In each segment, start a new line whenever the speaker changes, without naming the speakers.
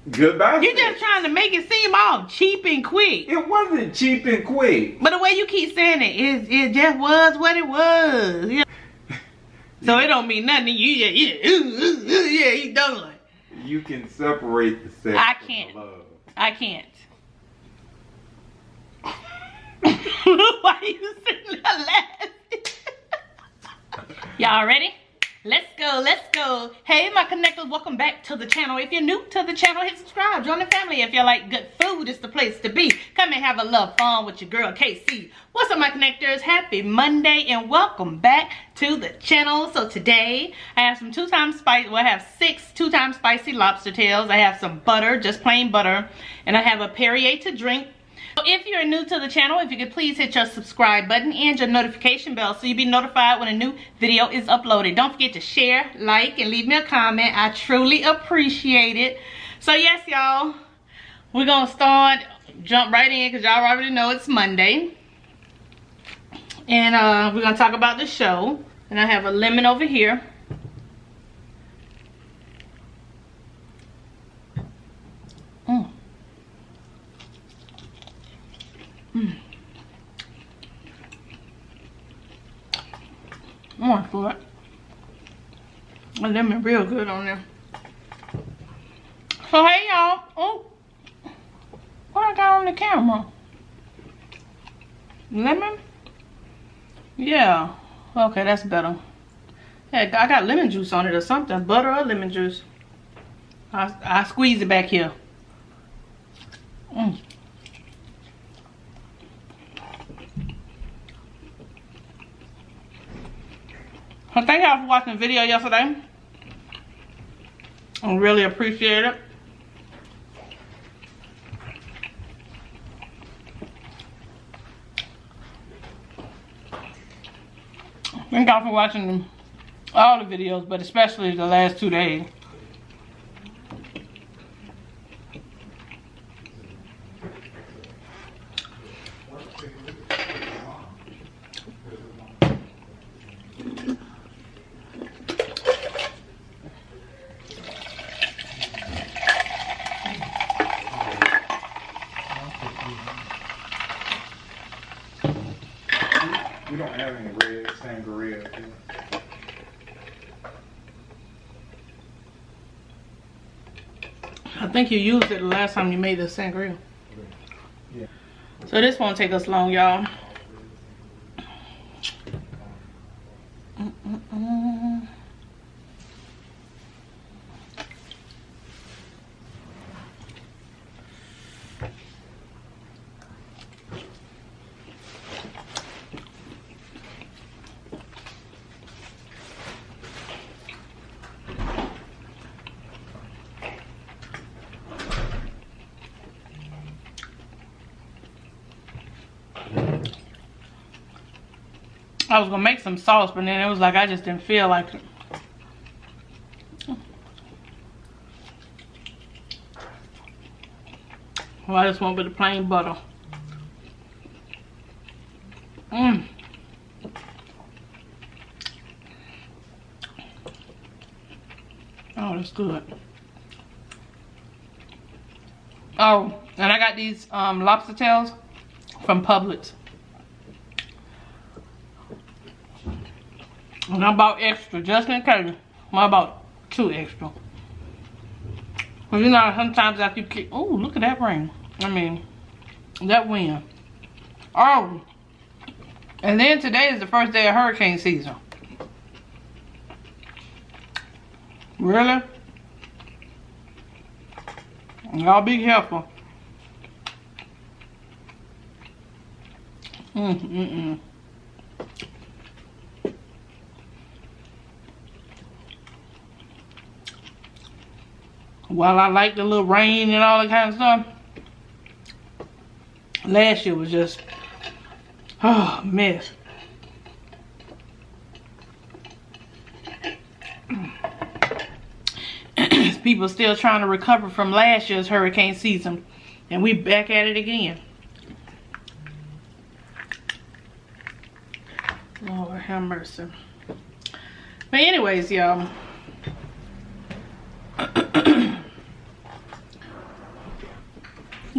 Goodbye.
You're just trying to make it seem all cheap and quick.
It wasn't cheap and quick.
But the way you keep saying it just was what it was. Yeah. So it don't mean nothing to you. Yeah, you done.
You can separate the sex
I
from
can't.
the love.
I can't. Why are you sitting there laughing? Y'all ready? Let's go, let's go. Hey, my connectors, welcome back to the channel. If you're new to the channel, hit subscribe. Join the family. If you like good food, it's the place to be. Come and have a little fun with your girl, KC. What's up, my connectors? Happy Monday, and welcome back to the channel. So today, I have some I have 6 2-time spicy lobster tails. I have some butter, just plain butter. And I have a Perrier to drink. So if you're new to the channel, if you could please hit your subscribe button and your notification bell so you'll be notified when a new video is uploaded. Don't forget to share, like, and leave me a comment. I truly appreciate it. So yes, y'all, we're gonna jump right in because y'all already know it's Monday. And we're gonna talk about the show. And I have a lemon over here. For it. And lemon real good on there. So hey y'all. Oh, what I got on the camera? Lemon? Yeah. Okay, that's better. Yeah, I got lemon juice on it or something. Butter or lemon juice. I squeeze it back here. So thank y'all for watching the video yesterday. I really appreciate it. Thank y'all for watching all the videos, but especially the last 2 days.
We don't have any red sangria.
I think you used it the last time you made the sangria.
Yeah.
So this won't take us long, y'all. I was gonna make some sauce, but then it was like I just didn't feel like it. Well, I just went with the plain butter. Oh, that's good. Oh, and I got these lobster tails from Publix. And I bought extra just in case. Well, I bought 2 extra. Well, you know, sometimes after you keep, oh, look at that rain. I mean, that wind. Oh, and then today is the first day of hurricane season. Really? Y'all be careful. While I like the little rain and all that kind of stuff, last year was just, oh, mess. People still trying to recover from last year's hurricane season, and we back at it again. Lord have mercy. But anyways, y'all,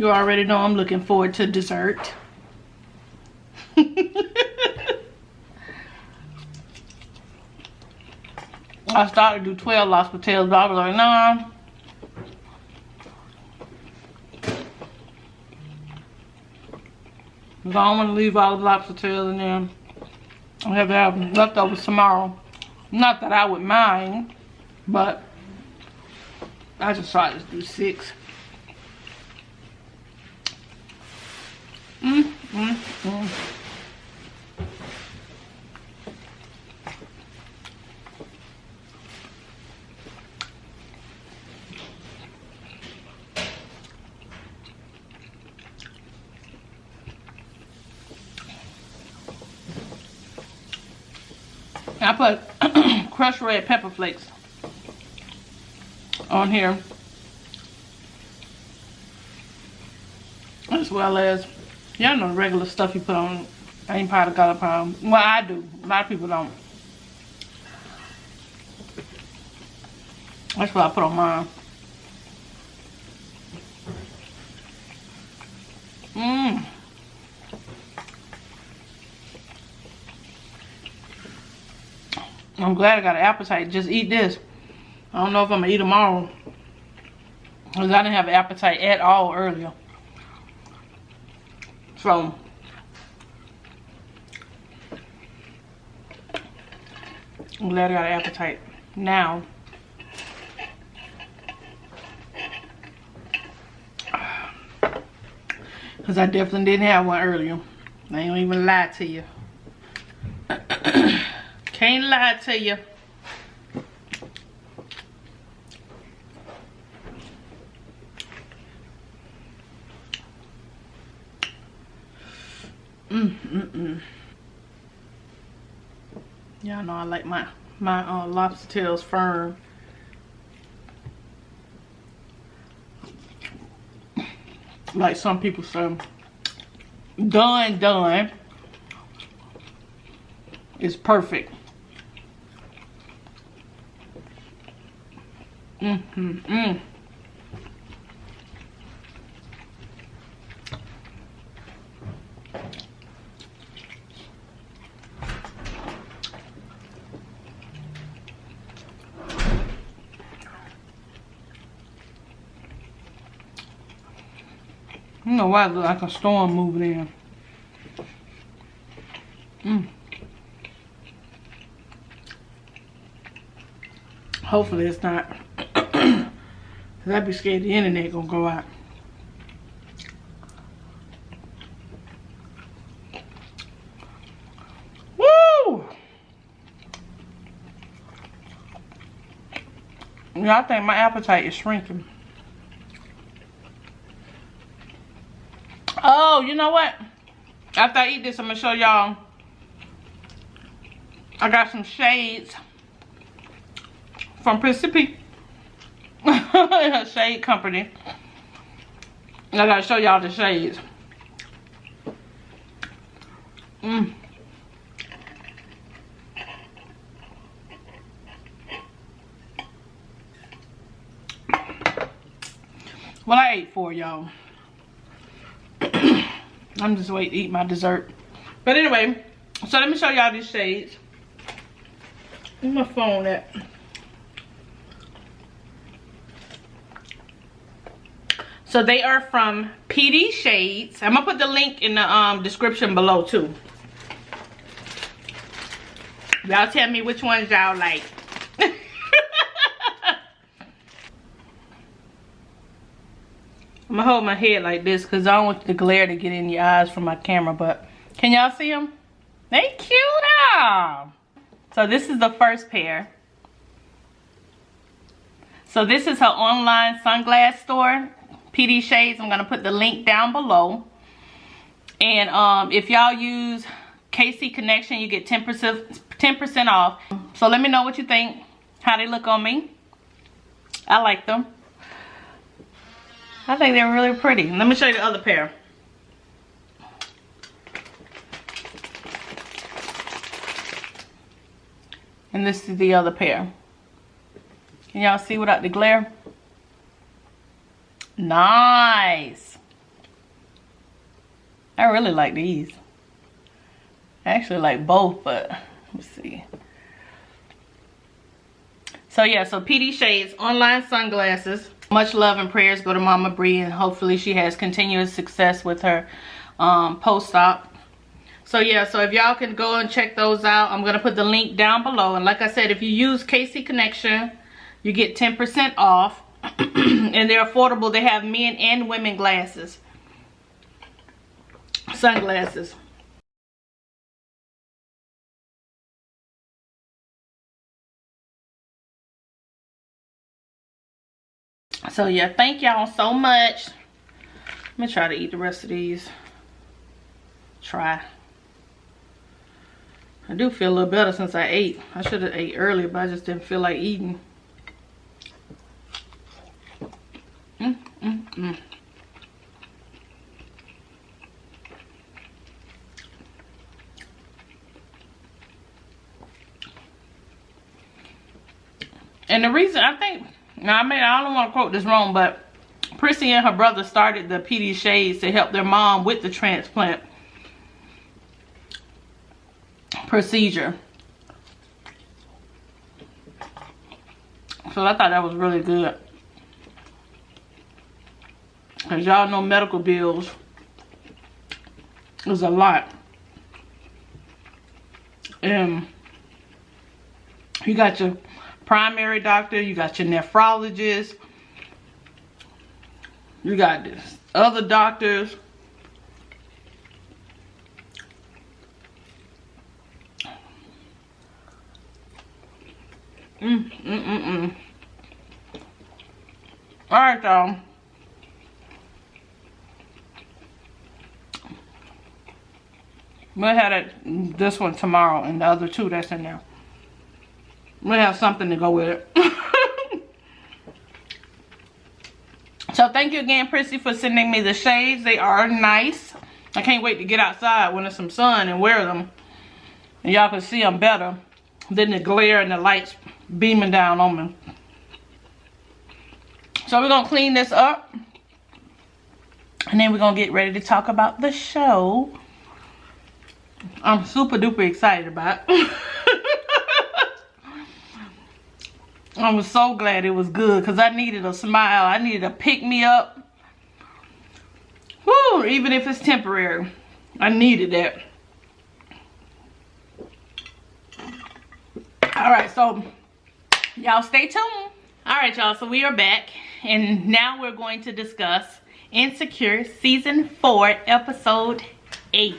You already know I'm looking forward to dessert. I started to do 12 lobster tails, but I was like, nah. Because I don't want to leave all the lobster tails in there. I have to have leftovers tomorrow. Not that I would mind, but I just tried to do 6. I put crushed red pepper flakes on here, as well as, y'all know, the regular stuff you put on any powder, garlic powder. Well, I do. A lot of people don't. That's what I put on mine. I'm glad I got an appetite. Just eat this. I don't know if I'm gonna eat tomorrow, because I didn't have an appetite at all earlier. So I'm glad I got an appetite now. Because I definitely didn't have one earlier. I ain't gonna even lie to you. Can't lie to you. Y'all know I like my lobster tails firm. Like some people say, done is perfect. I don't know why it looks like a storm moving in. Hopefully it's not. Cause I'd be scared the internet gonna go out. Woo! Yeah, I think my appetite is shrinking. Oh, you know what? After I eat this, I'm gonna show y'all. I got some shades from Mississippi. Shade company. And I gotta show y'all the shades. Well, I ate 4, y'all. I'm just waiting to eat my dessert. But anyway, so let me show y'all these shades. Where's my phone at? So they are from PDSHADES. I'm gonna put the link in the description below too. Y'all tell me which ones y'all like. I'm gonna hold my head like this because I don't want the glare to get in your eyes from my camera, but can y'all see them? They cute. So this is the first pair. So this is her online sunglass store, PDSHADES. I'm gonna put the link down below. And if y'all use KC Connection, you get 10% off. So let me know what you think, how they look on me. I like them. I think they're really pretty. Let me show you the other pair. And this is the other pair. Can y'all see without the glare? Nice. I really like these. I actually like both, but let's see. So yeah, so PD Shades online sunglasses. Much love and prayers go to Mama Bree, and hopefully she has continuous success with her post-op. So yeah, so if y'all can go and check those out, I'm gonna put the link down below. And like I said, if you use KC Connection, you get 10% off. And they're affordable. They have men and women glasses, sunglasses. So yeah, thank y'all so much. Let me try to eat the rest of these. Try. I do feel a little better since I ate. I should have ate earlier, but I just didn't feel like eating. And the reason I think, now I don't want to quote this wrong, but Prissy and her brother started the PD Shades to help their mom with the transplant procedure. So I thought that was really good. Because y'all know medical bills is a lot. And you got your primary doctor, you got your nephrologist, you got this other doctors. Alright, y'all. We'll have this one tomorrow and the other two that's in there. We'll have something to go with it. So thank you again, Prissy, for sending me the shades. They are nice. I can't wait to get outside when there's some sun and wear them. And y'all can see them better than the glare and the lights beaming down on me. So we're going to clean this up. And then we're going to get ready to talk about the show. I'm super duper excited about it. I was so glad it was good because I needed a smile. I needed a pick me up. Woo, even if it's temporary. I needed that. Alright, so y'all stay tuned. Alright, y'all, so we are back. And now we're going to discuss Insecure Season 4, Episode 8.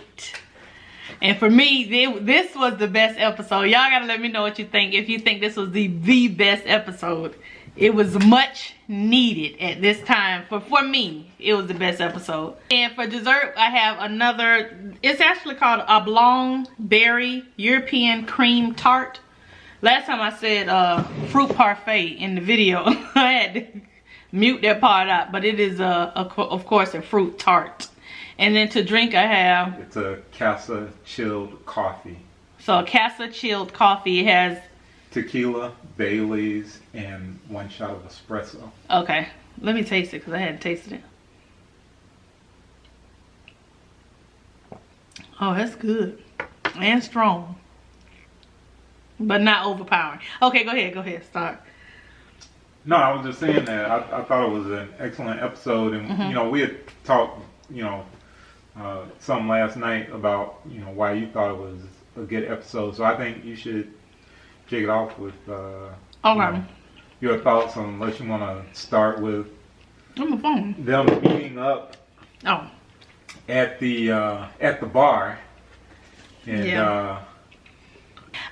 And for me, this was the best episode. Y'all gotta let me know what you think. If you think this was the best episode. It was much needed at this time. For me, it was the best episode. And for dessert, I have another, it's actually called a Oblong Berry European Cream Tart. Last time I said fruit parfait in the video. I had to mute that part out. But it is, of course, a fruit tart. And then to drink, I have...
It's a Casa chilled coffee.
So a Casa chilled coffee has...
Tequila, Bailey's, and 1 shot of espresso.
Okay. Let me taste it because I hadn't tasted it. Oh, that's good. And strong. But not overpowering. Okay, go ahead. Start.
No, I was just saying that I thought it was an excellent episode. And, you know, we had talked, you know... some last night about, you know, why you thought it was a good episode. So I think you should kick it off with your thoughts on unless you want to start with them meeting up at the bar. And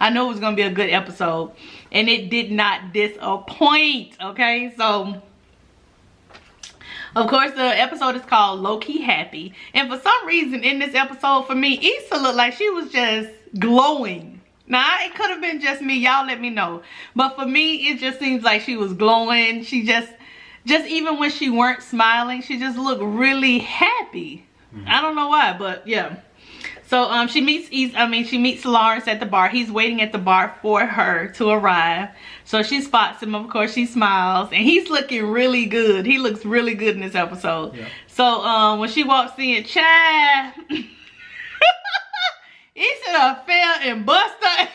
I know it was gonna be a good episode, and it did not disappoint. Okay, so of course, the episode is called Low Key Happy. And for some reason in this episode, for me, Issa looked like she was just glowing. Now, it could have been just me. Y'all let me know. But for me, it just seems like she was glowing. She just even when she weren't smiling, she just looked really happy. I don't know why, but yeah. So she meets Lawrence at the bar. He's waiting at the bar for her to arrive. So she spots him. Of course, she smiles, and he's looking really good. He looks really good in this episode. Yeah. So when she walks in, child, he should have fell and bust her.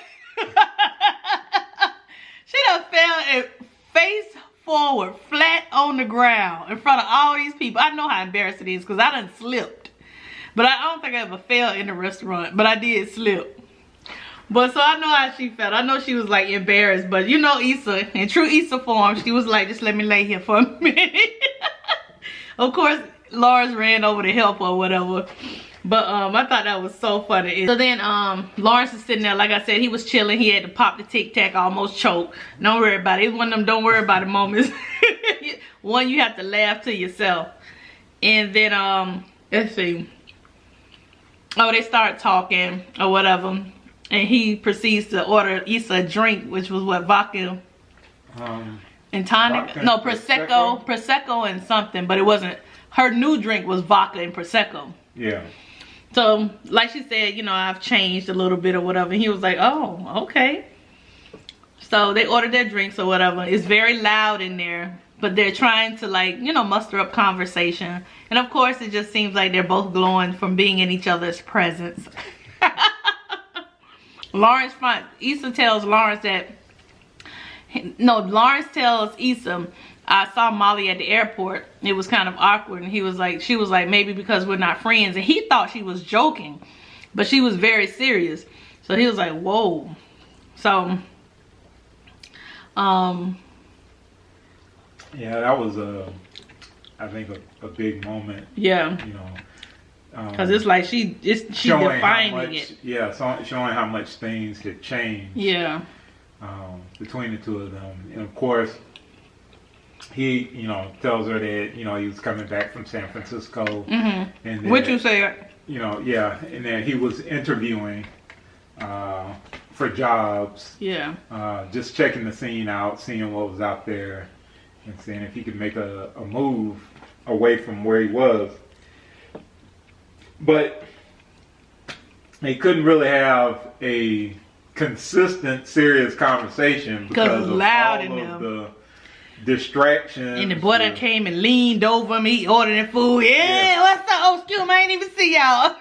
She done fell and face forward, flat on the ground in front of all these people. I know how embarrassing it is because I done slipped. But I don't think I ever fell in the restaurant, but I did slip. But so I know how she felt. I know she was like embarrassed, but you know Issa, in true Issa form, she was like, just let me lay here for a minute. Of course, Lawrence ran over to help her or whatever. But I thought that was so funny. So then Lawrence is sitting there, like I said, he was chilling. He had to pop the Tic Tac, almost choke. Don't worry about it. It's one of them don't worry about it moments. One, you have to laugh to yourself. And then let's see. Oh, they start talking or whatever, and he proceeds to order Issa a drink, which was what, vodka and tonic? Vodka, no, prosecco and something, but it wasn't. Her new drink was vodka and prosecco. Yeah. So, like she said, you know, I've changed a little bit or whatever. And he was like, oh, okay. So they ordered their drinks or whatever. It's very loud in there. But they're trying to, like, you know, muster up conversation. And of course, it just seems like they're both glowing from being in each other's presence. Issa tells Lawrence that, no, Lawrence tells Issa, I saw Molly at the airport. It was kind of awkward. And he was like, she was like, maybe because we're not friends. And he thought she was joking. But she was very serious. So he was like, whoa. So,
yeah, that was I think a big moment.
Yeah.
You know,
because it's like she defining it.
Yeah, showing how much things had changed.
Yeah.
Between the two of them, and of course, he, you know, tells her that, you know, he was coming back from San Francisco. Mm-hmm. And
what you say?
You know, yeah, and that he was interviewing for jobs.
Yeah.
Just checking the scene out, seeing what was out there, and seeing if he could make a move away from where he was. But he couldn't really have a consistent, serious conversation because of all of the distractions. And
the boy that came and leaned over me, ordering food. Yeah, what's up? Oh, excuse me, I ain't even see y'all.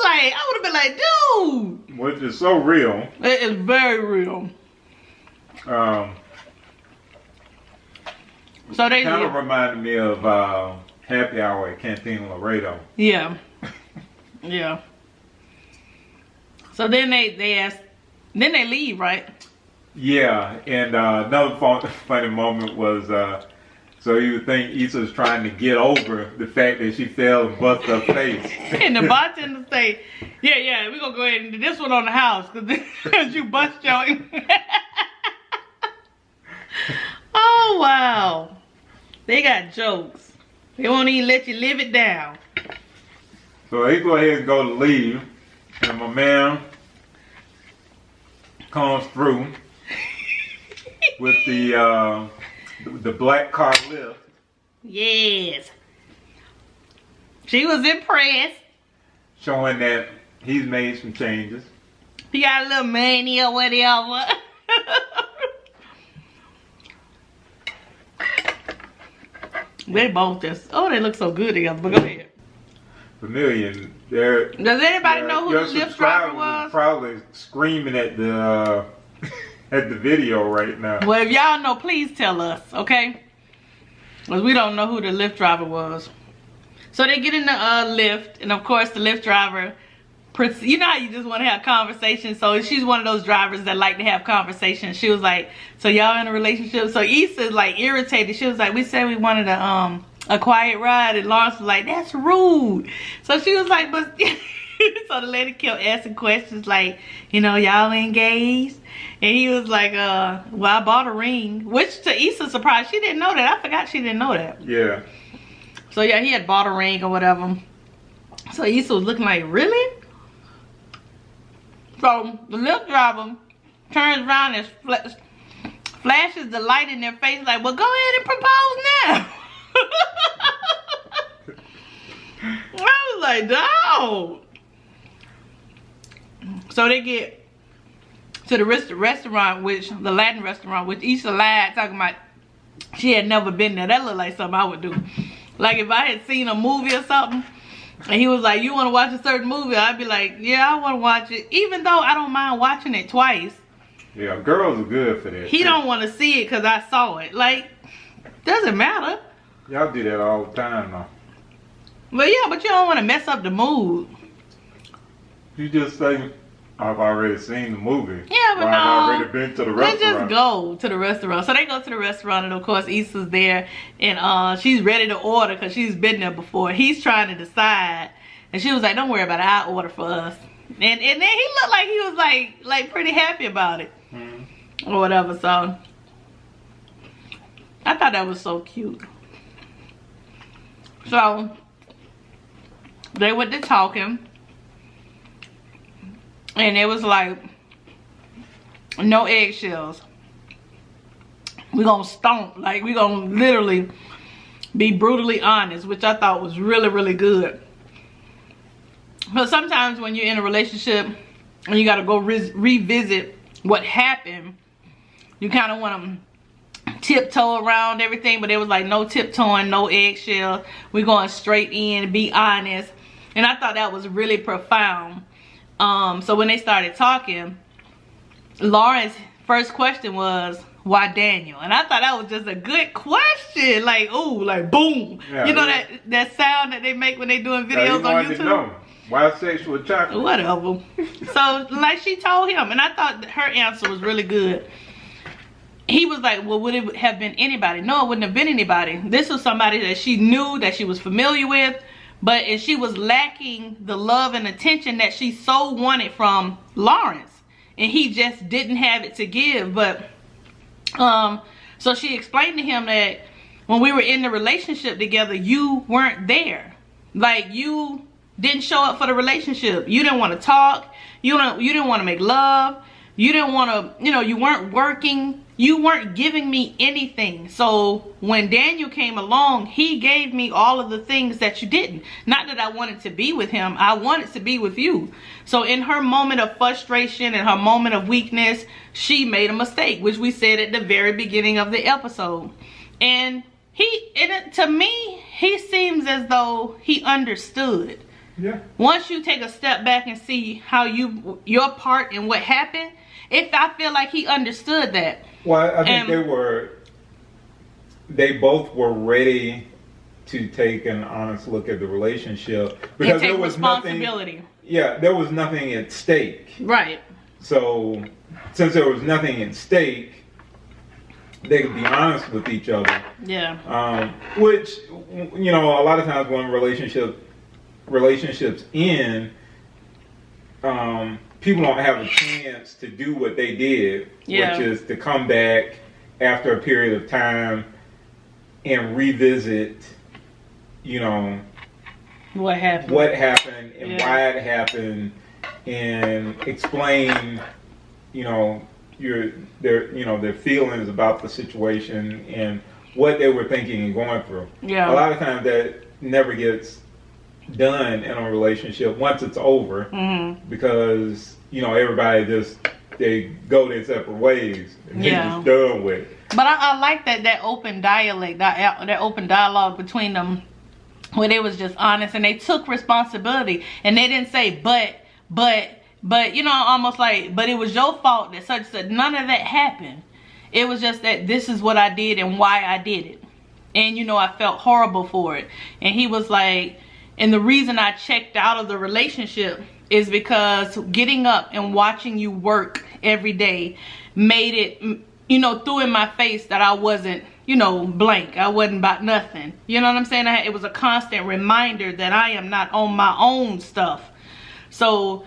I would have been like, dude.
Which is so real.
It is very real. So they
kind of reminded me of Happy Hour at Cantina Laredo.
Yeah. Yeah. So then they ask, then they leave, right?
Yeah, and another funny moment was, so you would think Issa's trying to get over the fact that she fell and busted her face.
And the bartender say, yeah, we're going to go ahead and do this one on the house because you bust your... Oh, wow. They got jokes. They won't even let you live it down.
So they go ahead and go to leave, and my man comes through with the black car lift.
Yes. She was impressed.
Showing that he's made some changes.
He got a little money or whatever. They both just, oh, they look so good together. But go ahead.
Familiar.
Does anybody know who the Lyft driver was?
Probably screaming at the at the video right now.
Well, if y'all know, please tell us, okay? Because we don't know who the Lyft driver was. So they get in the Lyft, and of course the Lyft driver, you know how you just want to have conversations. So she's one of those drivers that like to have conversations. She was like, so y'all in a relationship? So Issa's like irritated. She was like, we said we wanted a quiet ride, and Lawrence was like, that's rude. So she was like, but so the lady kept asking questions like, you know, y'all engaged? And he was like, well, I bought a ring. Which to Issa's surprise, she didn't know that. I forgot she didn't know that.
Yeah.
So yeah, he had bought a ring or whatever. So Issa was looking like, really? So the Lyft driver turns around and flashes the light in their face like, well, go ahead and propose now. I was like, dog. So they get to the restaurant, which the Latin restaurant, which Issa lied, talking about she had never been there. That looked like something I would do. Like if I had seen a movie or something, and he was like, you want to watch a certain movie? I'd be like, yeah, I want to watch it. Even though I don't mind watching it twice.
Yeah, girls are good for that.
He don't want to see it because I saw it. Like, doesn't matter.
Y'all do that all the time, though.
But yeah, but you don't want to mess up the mood.
You just say, I've already seen the movie.
Yeah, but
or
no.
I've already been to the restaurant.
Let's just go to the restaurant. So they go to the restaurant, and of course Issa's there, and she's ready to order because she's been there before. He's trying to decide, and she was like, "Don't worry about it. I'll order for us." And then he looked like he was like pretty happy about it, or whatever. So I thought that was so cute. So they went to talking. And it was like, no eggshells. We're gonna stomp. Like, we're gonna literally be brutally honest, which I thought was really, really good. But sometimes when you're in a relationship and you gotta go revisit what happened, you kind of want to tiptoe around everything. But it was like, no tiptoeing, no eggshell. We're going straight in, be honest. And I thought that was really profound. So when they started talking, Lauren's first question was, why Daniel? And I thought that was just a good question. Like, ooh, like boom. Yeah, you know that sound that they make when they doing videos on YouTube?
Know. Why sexual chocolate?
Whatever. So like she told him, and I thought her answer was really good. He was like, well, would it have been anybody? No, it wouldn't have been anybody. This was somebody that she knew, that she was familiar with. But she was lacking the love and attention that she so wanted from Lawrence. And he just didn't have it to give. But, so she explained to him that when we were in the relationship together, you weren't there. Like, you didn't show up for the relationship. You didn't want to talk. You didn't want to make love. You didn't want to, you know, you weren't working. You weren't giving me anything. So when Daniel came along, he gave me all of the things that you didn't. Not that I wanted to be with him. I wanted to be with you. So in her moment of frustration and her moment of weakness, she made a mistake, which we said at the very beginning of the episode. And to me, he seems as though he understood.
Yeah.
Once you take a step back and see how your part in what happened, I feel like he understood that.
Well, I think they both were ready to take an honest look at the relationship because there was responsibility. There was nothing at stake.
Right.
So since there was nothing at stake, they could be honest with each other.
Yeah.
Which, you know, a lot of times when relationships end, people don't have a chance to do what they did, which is to come back after a period of time and revisit, you know, what happened and why it happened, and explain, you know, their feelings about the situation and what they were thinking and going through.
Yeah.
A lot of times that never gets done in a relationship once it's over, because you know everybody they go their separate ways and they're just done with it.
But I like that open dialogue, that open dialogue between them, where they was just honest and they took responsibility and they didn't say but you know, almost like, but it was your fault that such that. None of that happened. It was just that this is what I did and why I did it, and you know I felt horrible for it. And he was like, and the reason I checked out of the relationship is because getting up and watching you work every day made it, you know, threw in my face that I wasn't, you know, blank. I wasn't about nothing. You know what I'm saying? It was a constant reminder that I am not on my own stuff. So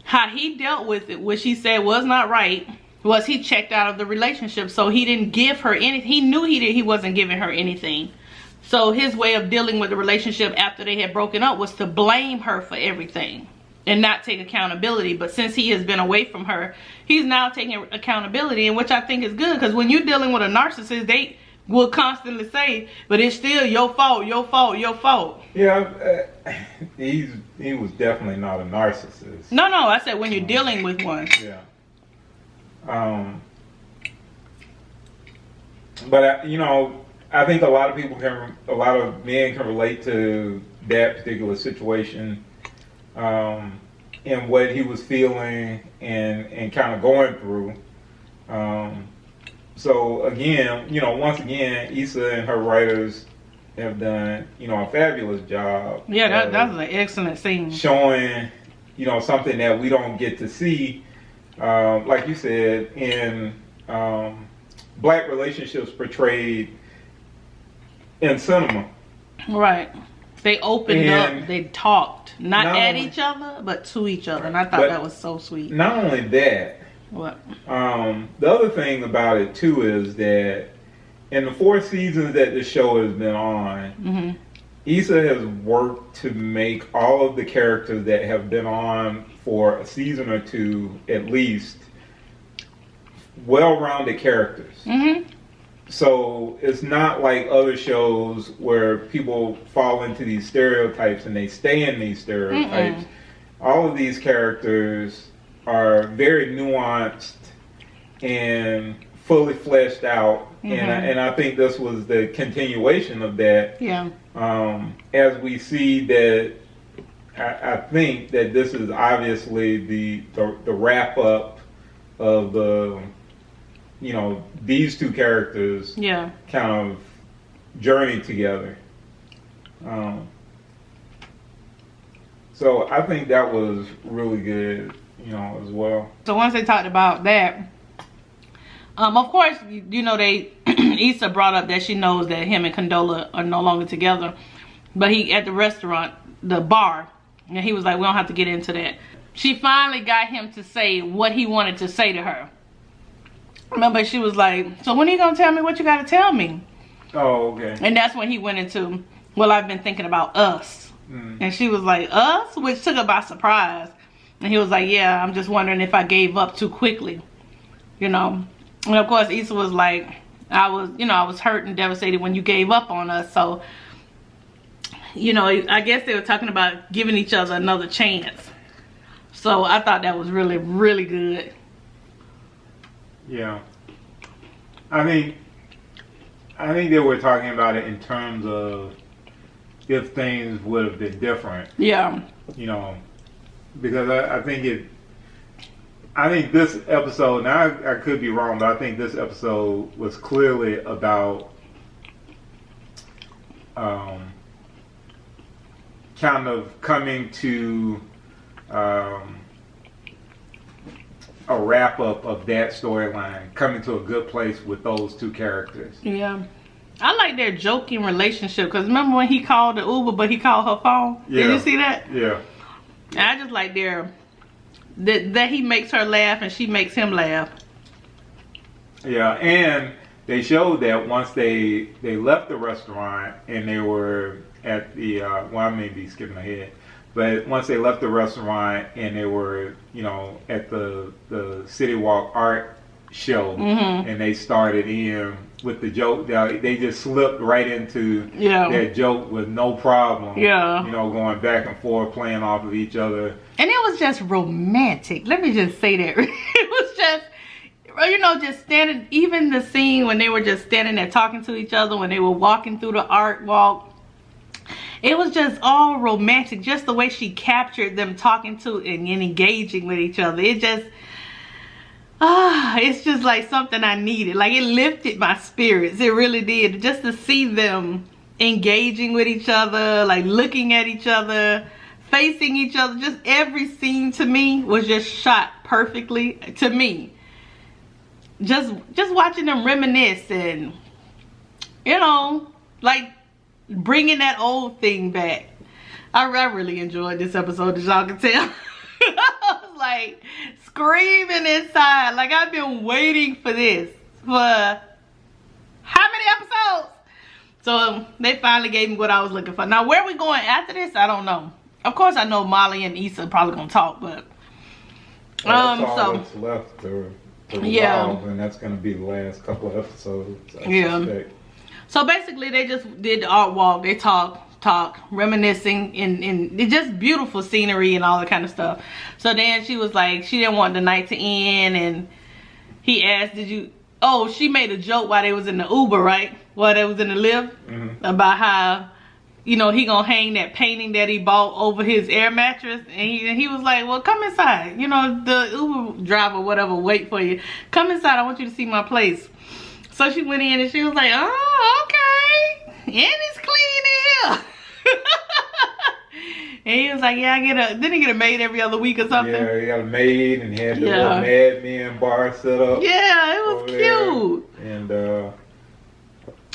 how he dealt with it, which he said was not right, was he checked out of the relationship. So he didn't give her anything. He knew he wasn't giving her anything. So his way of dealing with the relationship after they had broken up was to blame her for everything and not take accountability. But since he has been away from her, he's now taking accountability, and which I think is good, because when you're dealing with a narcissist, will constantly say, but it's still your fault, your fault, your fault.
Yeah, he was definitely not a narcissist.
No, I said when you're dealing with one.
Yeah. But you know, I think a lot of men can relate to that particular situation, and what he was feeling and kind of going through. So again, you know, once again, Issa and her writers have done, you know, a fabulous job.
Yeah, that was an excellent scene.
Showing, you know, something that we don't get to see, like you said, in black relationships portrayed in cinema.
Right. They opened up, they talked, not at each other, but to each other. And I thought that was so sweet. Not
only that,
what?
The other thing about it too is that in the 4 seasons that the show has been on, Issa has worked to make all of the characters that have been on for a season or 2 at least well-rounded characters. So it's not like other shows where people fall into these stereotypes and they stay in these stereotypes. All of these characters are very nuanced and fully fleshed out, and I think this was the continuation of that.
Yeah.
As we see that, I think that this is obviously the wrap up of the, you know, these 2 characters kind of journey together. So I think that was really good, you know, as well.
So once they talked about that, of course, you know, Issa brought up that she knows that him and Condola are no longer together. But he, at the restaurant, the bar, and he was like, we don't have to get into that. She finally got him to say what he wanted to say to her. Remember, she was like, so when are you going to tell me what you got to tell me?
Oh, okay.
And that's when he went into, well, I've been thinking about us. And she was like, us? Which took her by surprise. And he was like, yeah, I'm just wondering if I gave up too quickly. You know? And of course, Issa was like, I was hurt and devastated when you gave up on us. So, you know, I guess they were talking about giving each other another chance. So I thought that was really, really good.
Yeah. I think they were talking about it in terms of if things would have been different.
Yeah.
You know, because I think this episode, now I could be wrong, but I think this episode was clearly about kind of coming to a wrap up of that storyline, coming to a good place with those 2 characters.
Yeah. I like their joking relationship, because remember when he called the Uber but he called her phone?
Yeah.
Did you see that?
Yeah.
And I just like that he makes her laugh and she makes him laugh.
Yeah, and they showed that once they left the restaurant and they were at the well, I may be skipping ahead, but once they left the restaurant and they were, you know, at the City Walk art show, and they started in with the joke, they just slipped right into that joke with no problem.
Yeah.
You know, going back and forth, playing off of each other.
And it was just romantic. Let me just say that. It was just, you know, just standing, even the scene when they were just standing there talking to each other, when they were walking through the art walk. It was just all romantic. Just the way she captured them talking to and engaging with each other. It just, it's just like something I needed. Like, it lifted my spirits. It really did. Just to see them engaging with each other, like looking at each other, facing each other. Just every scene to me was just shot perfectly to me. Just watching them reminisce and, you know, like bringing that old thing back. I really enjoyed this episode, as y'all can tell. I was like screaming inside. Like, I've been waiting for this for how many episodes? So they finally gave me what I was looking for. Now, where are we going after this? I don't know. Of course, I know Molly and Issa probably gonna talk, but
that's all that's left to resolve, and that's gonna be the last couple of episodes. I suspect.
So basically, they just did the art walk. They talk, reminiscing, and it's just beautiful scenery and all that kind of stuff. So then she was like, she didn't want the night to end, and he asked, did you... Oh, she made a joke while they was in the Uber, right? While they was in the lift, about how, you know, he gonna hang that painting that he bought over his air mattress, and he was like, well, come inside. You know, the Uber driver, whatever, wait for you. Come inside, I want you to see my place. So she went in and she was like, oh, okay. And it's clean in here. And he was like, yeah, didn't he get a maid every other week or something?
Yeah, he got a maid and he had the little Mad Men bar set up.
Yeah, it was cute.
And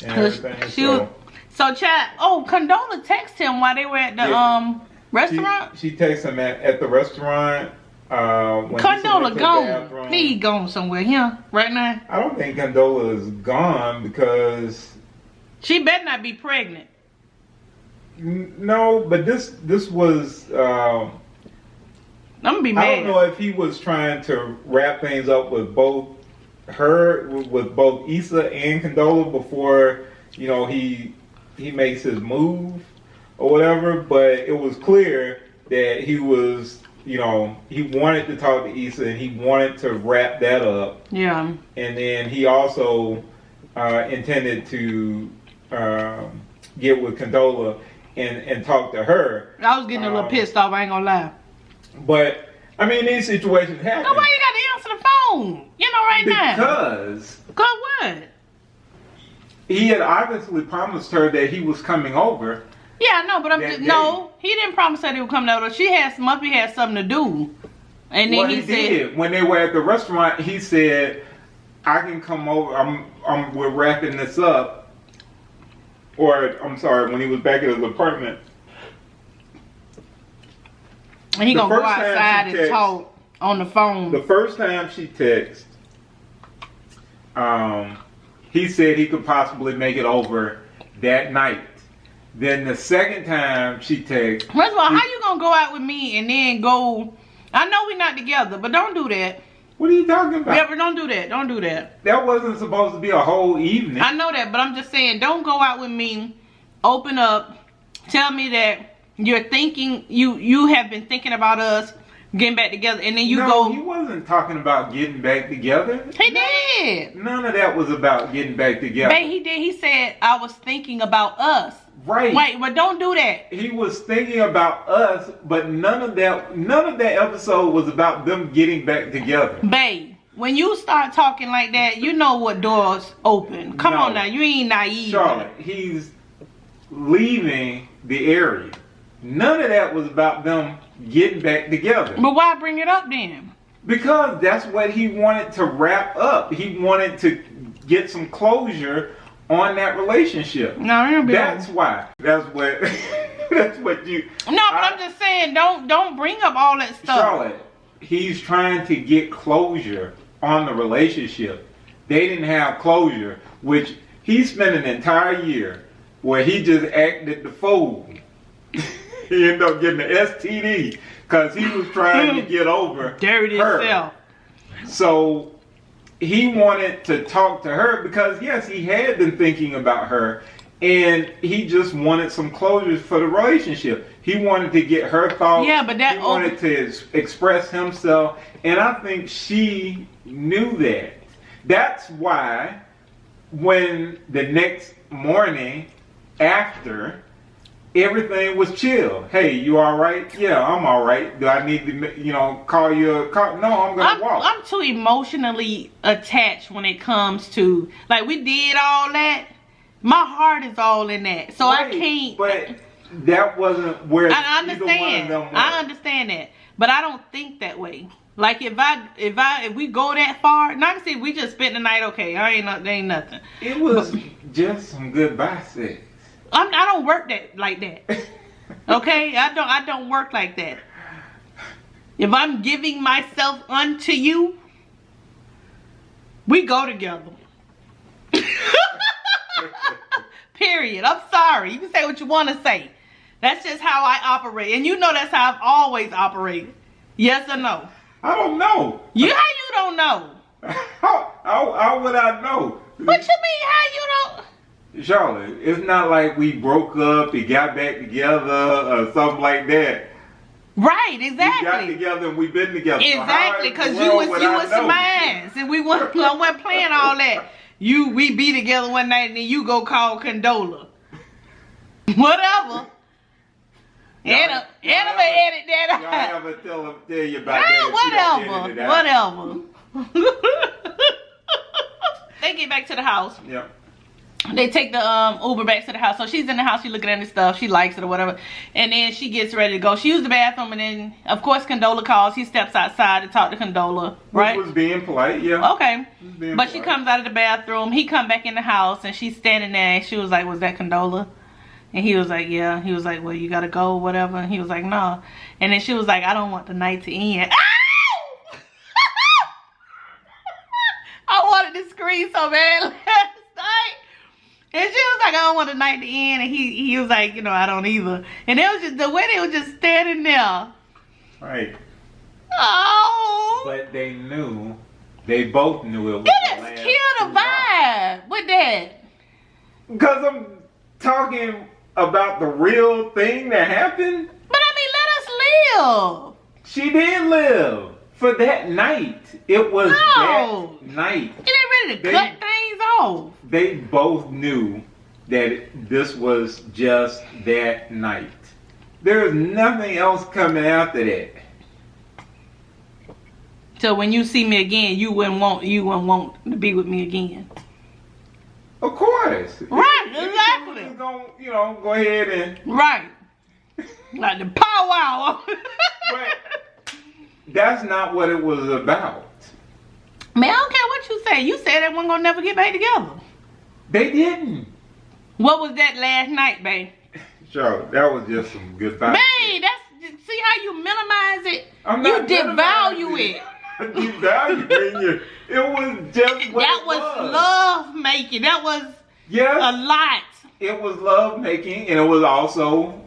everything.
So Chad, Condola texted him while they were at the restaurant.
She texted him at the restaurant.
Condola gone. He gone somewhere here right now.
I don't think Condola is gone because
she better not be pregnant.
No, but this was.
I'm gonna be mad.
I don't know if he was trying to wrap things up with both Issa and Condola before, you know, he makes his move or whatever. But it was clear that he was, you know, he wanted to talk to Issa and he wanted to wrap that up. Yeah. And then he also intended to get with Condola and talk to her.
I was getting a little pissed off, I ain't gonna lie.
But, I mean, these situations happen.
No, why you gotta answer the phone? You know, right now.
Because
what?
He had obviously promised her that he was coming over.
Yeah, no, but no, he didn't promise her he would come over. She must be had something to do. And then he said,
when they were at the restaurant, he said, I can come over, we're wrapping this up. Or, I'm sorry, when he was back at his apartment.
And he gonna go outside and talk on the phone.
The first time she texted, he said he could possibly make it over that night. Then the second time she texted.
First of all, how you gonna go out with me and then go... I know we're not together, but don't do that.
What are you talking about?
Yeah, but don't do that. Don't do that.
That wasn't supposed to be a whole evening.
I know that, but I'm just saying, don't go out with me, open up, tell me that you're thinking, you have been thinking about us getting back together, and then you go...
No, he wasn't talking about getting back together.
He did.
None of that was about getting back together.
But he did. He said, I was thinking about us.
Right.
Wait, but don't do that.
He was thinking about us, but none of that episode was about them getting back together.
Babe, when you start talking like that, you know what doors open. Come on now, you ain't naive.
Charlotte, he's leaving the area. None of that was about them getting back together.
But why bring it up then?
Because that's what he wanted to wrap up. He wanted to get some closure on that relationship.
No,
that's why. That's what. That's what you.
No, but I'm just saying, don't bring up all that stuff.
Charlotte, he's trying to get closure on the relationship. They didn't have closure, which he spent an entire year where he just acted the fool. He ended up getting the STD because he was trying to get over
dirty
her.
Himself.
So he wanted to talk to her because, yes, he had been thinking about her, and he just wanted some closure for the relationship. He wanted to get her thoughts.
Yeah, but he
wanted to express himself, and I think she knew that. That's why when the next morning after, everything was chill. Hey, you all right? Yeah, I'm all right. Do I need to, call you a car? No, I'm going to walk.
I'm too emotionally attached when it comes to, like, we did all that. My heart is all in that. So right, I can't.
But that wasn't where
I understand.
Either one of them were.
I understand that. But I don't think that way. Like, if we go that far, not to say we just spent the night, okay, there ain't nothing.
It was just some goodbye sex.
I don't work like that. Okay? I don't work like that. If I'm giving myself unto you, we go together. Period. I'm sorry. You can say what you want to say. That's just how I operate. And you know that's how I've always operated. Yes or no?
I don't know.
How you don't know?
How would I know?
What you mean how you don't?
Charlotte, it's not like we broke up and got back together or something like that.
Right, exactly.
We got together and we've been together.
Exactly, because you was some ass, and we wasn't playing all that. We be together one night and then you go call Condola. Whatever. Anna may edit that out.
Y'all ever tell you about that?
Whatever. They get back to the house.
Yep.
They take the Uber back to the house. So she's in the house, she looking at this stuff, she likes it or whatever. And then she gets ready to go. She used the bathroom and then of course Condola calls. He steps outside to talk to Condola. Right?
Which was being polite, yeah.
Okay. But she comes out of the bathroom, he come back in the house and she's standing there and she was like, was that Condola? And he was like, yeah. He was like, well, you gotta go or whatever. And he was like, no. And then she was like, I don't want the night to end. I wanted to scream so bad last night. And she was like, I don't want the night to end. And he was like, you know, I don't either. And it was just the way they were just standing there.
Right.
Oh.
But they knew, they both knew it was
You just killed the vibe with that.
Because I'm talking about the real thing that happened.
But I mean, let us live.
She did live for that night. It was that night.
You ain't ready to cut things off.
They both knew that this was just that night. There's nothing else coming after that.
So when you see me again, you wouldn't want to be with me again.
Of course.
Right, exactly.
Just gonna, go ahead and
right. Like the powwow.
But that's not what it was about.
Man, I don't care what you say. You said they weren't gonna never get back together.
They didn't.
What was that last night, babe?
Sure, that was just some good vibes.
Babe, see how you minimize it?
I'm
You
not
devalue it.
Devaluing you. It was just what
That
it
was love making. That was a lot.
It was love making, and it was also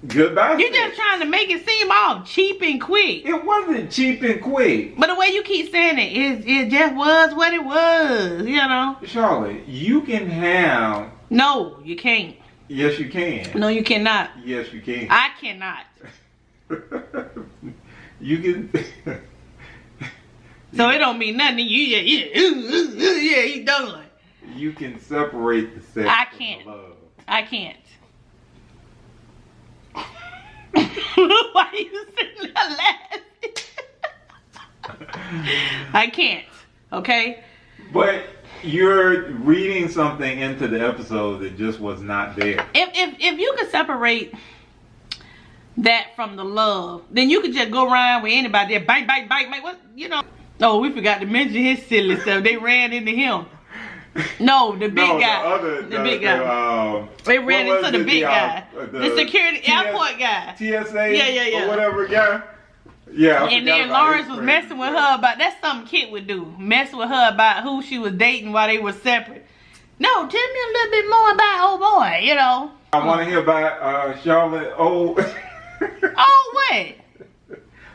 goodbye.
You're just trying to make it seem all cheap and quick.
It wasn't cheap and quick.
But the way you keep saying it just was what it was,
Charlotte, you can have...
No, you can't.
Yes, you can.
No, you cannot.
Yes, you can.
I cannot.
You can...
So it don't mean nothing to you. Yeah, he done.
You can separate the sex
I can't.
from the love.
I can't. Why are you sitting there laughing? I can't. Okay?
But you're reading something into the episode that just was not there.
If you could separate that from the love, then you could just go around with anybody there, bite, what, Oh, we forgot to mention his silly stuff. They ran into him. No, the big guy. The big guy. They ran into the big guy. The security airport guy.
TSA
Yeah.
or whatever guy. Yeah.
And then Lawrence was messing with her about, that's something Kit would do. Messing with her about who she was dating while they were separate. No, tell me a little bit more about old boy,
I want to hear about Charlotte.
Oh, what?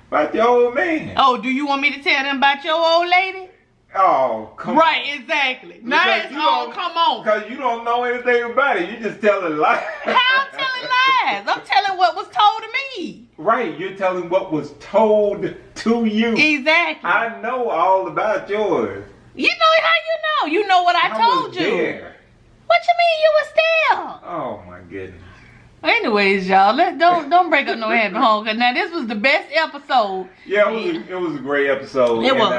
About your old man.
Oh, do you want me to tell them about your old lady?
Oh, come on.
Right, exactly. Now it's come on.
Because you don't know anything about it. You just telling lies.
How I'm telling lies? I'm telling what was told to me.
Right, you're telling what was told to you.
Exactly.
I know all about yours.
You know how you know? You know what I told you.
There.
What you mean you was there?
Oh my goodness.
Anyways, y'all, don't break up no happy home. Cause now this was the best episode.
Yeah, it was a great episode.
It was.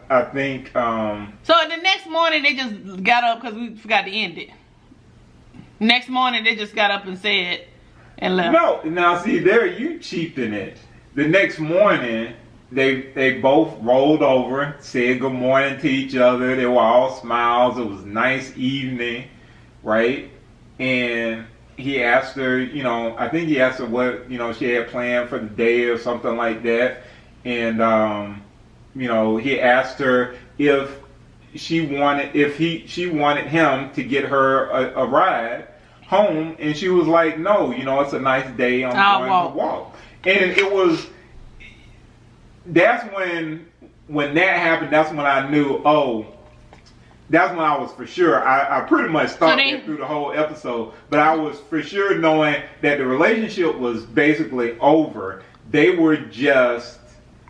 I think.
So the next morning they just got up because we forgot to end it. Next morning they just got up and said and left.
No, now see there you cheaping it. The next morning they both rolled over, said good morning to each other. They were all smiles. It was a nice evening, right? And he asked her, I think he asked her what, she had planned for the day or something like that. And, he asked her if she wanted him to get her a ride home. And she was like, no, it's a nice day. I'm going to walk. And that's when that happened. That's when I knew, that's when I was for sure. I pretty much thought that through the whole episode, but I was for sure knowing that the relationship was basically over. They were just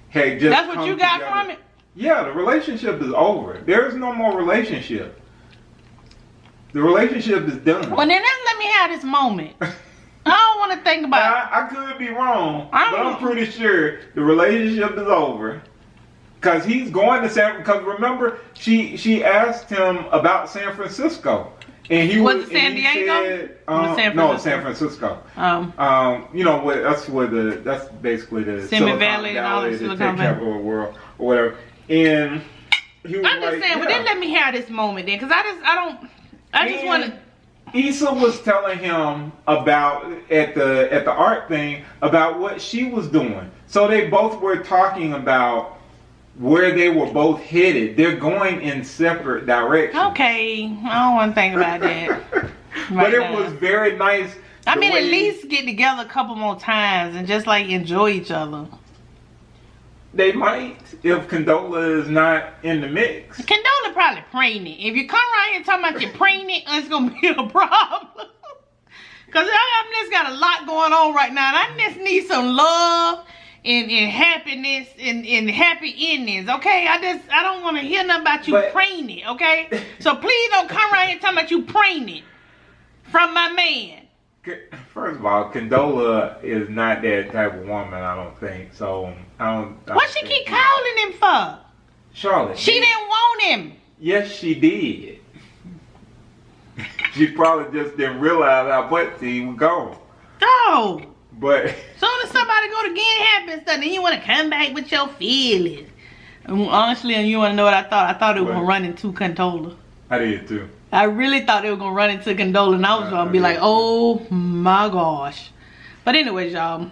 had just.
That's what you got
together.
from it?
Yeah, the relationship is over. There is no more relationship. The relationship is done.
Well, then let me have this moment. I don't want to think about it.
I could be wrong, but I'm pretty sure the relationship is over. Because he's going to because remember, she asked him about San Francisco. And he
was it San Diego?
No, San Francisco. You know, that's basically the
Silicon Valley and all the
tech capital of the world or whatever. And he was
I'm just saying, well, then let me have this moment then, because I just want to.
Issa was telling him about at the art thing about what she was doing. So they both were talking about where they were both headed. They're going in separate directions.
Okay, I don't want to think about that.
But it was very nice.
I mean, at least get together a couple more times and just like enjoy each other.
They might if Condola is not in the mix.
Condola probably pregnant. If you come around here talking about you're pregnant, it's gonna be a problem. Cause I just got a lot going on right now, and I just need some love and happiness and happy endings. Okay, I don't want to hear nothing about you pregnant. Okay, so please don't come around here talking about you pregnant from my man.
First of all, Condola is not that type of woman, I don't think. So I don't
what she keep calling him for?
Charlotte.
She didn't want him.
Yes, she did. She probably just didn't realize how much he was gone.
Oh.
But
soon as somebody go to get happy and stuff, then you want to come back with your feelings. And honestly, you want to know what I thought? I thought it was gonna run into Condola.
I did too.
I really thought they were gonna run into Condola, and I was gonna be like, "Oh my gosh!" But anyways, y'all.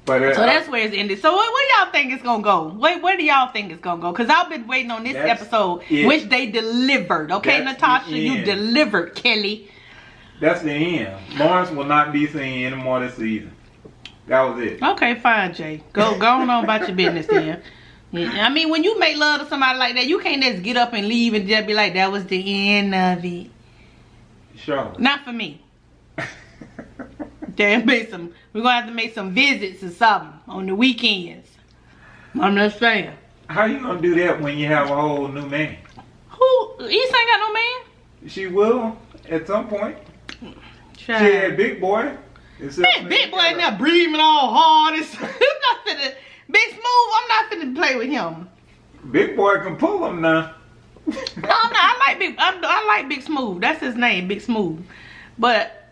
So that's where it's ended. So where do y'all think it's gonna go? Where do y'all think it's gonna go? Cause I've been waiting on this episode, which they delivered. Okay, Natasha, you delivered, Kelly.
That's the end. Lawrence will not be seen anymore this season. That was it.
Okay, fine, Jay. Go on about your business then. Yeah, I mean, when you make love to somebody like that, you can't just get up and leave and just be like, that was the end of it.
Sure.
Not for me. We're gonna have to make some visits or something on the weekends. I'm just saying.
How you gonna do that when you have a whole new man?
Who? Issa ain't got no man?
She will at some point. She had Big Boy.
Man, Big Boy in there breathing all hard. Big Smooth, I'm not finna play with him.
Big Boy can pull him now.
No, I'm not. I like Big Smooth. That's his name, Big Smooth. But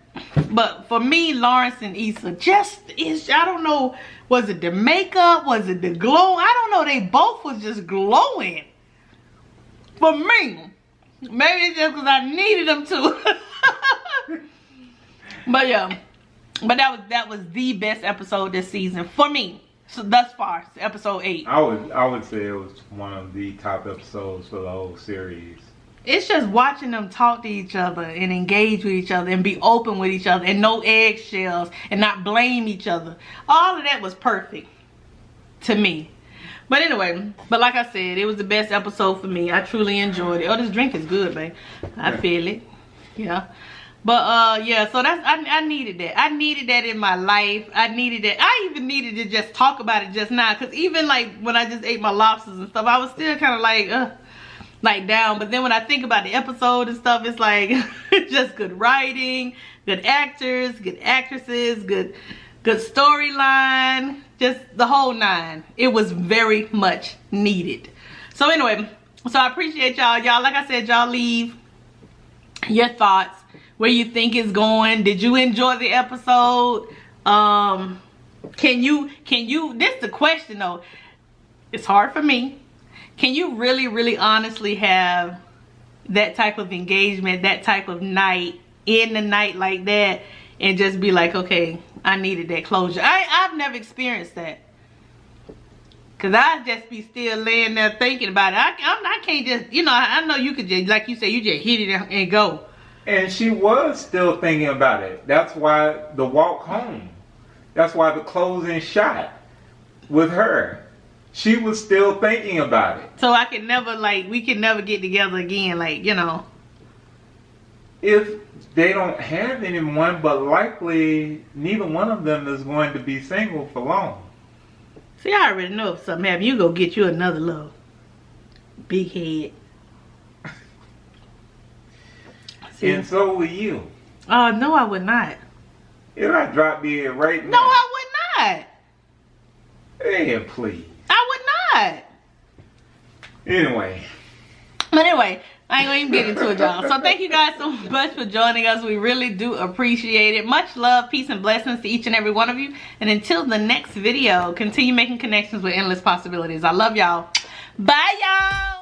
for me, Lawrence and Issa, I don't know, was it the makeup? Was it the glow? I don't know. They both was just glowing. For me. Maybe it's just because I needed them to. But yeah. But that was the best episode this season for me. So thus far, episode 8.
I would say it was one of the top episodes for the whole series.
It's just watching them talk to each other and engage with each other and be open with each other and no eggshells and not blame each other. All of that was perfect to me. But anyway, like I said, it was the best episode for me. I truly enjoyed it. Oh, this drink is good, babe. I feel it. Yeah. But yeah, so I needed that. I needed that in my life. I needed that. I even needed to just talk about it just now, because even like when I just ate my lobsters and stuff, I was still kind of like down. But then when I think about the episode and stuff, it's like just good writing, good actors, good actresses, good storyline, just the whole 9. It was very much needed. So anyway, so I appreciate y'all. Like I said, y'all leave your thoughts, where you think it's going. Did you enjoy the episode? Can you, this is the question though. It's hard for me. Can you really honestly have that type of engagement, that type of night, in the night like that, and just be like, okay, I needed that closure? I've never experienced that. Cause I just be still laying there thinking about it. I can't just, you know, I know you could just, like you said, you just hit it and go.
And she was still thinking about it. That's why the walk home. That's why the closing shot with her. she was still thinking about it.
So I can never, like, we can never get together again, like, you know.
If they don't have anyone, but likely neither one of them is going to be single for long.
See, I already know if something happens, you go get you another little big head. See?
And so will you.
Oh, no, I would not.
If I drop dead right now.
No, I would not.
Hey, please.
I would not.
Anyway.
But anyway, I ain't gonna even get into it, y'all. So thank you guys so much for joining us. We really do appreciate it. Much love, peace, and blessings to each and every one of you. And until the next video, continue making connections with endless possibilities. I love y'all. Bye, y'all.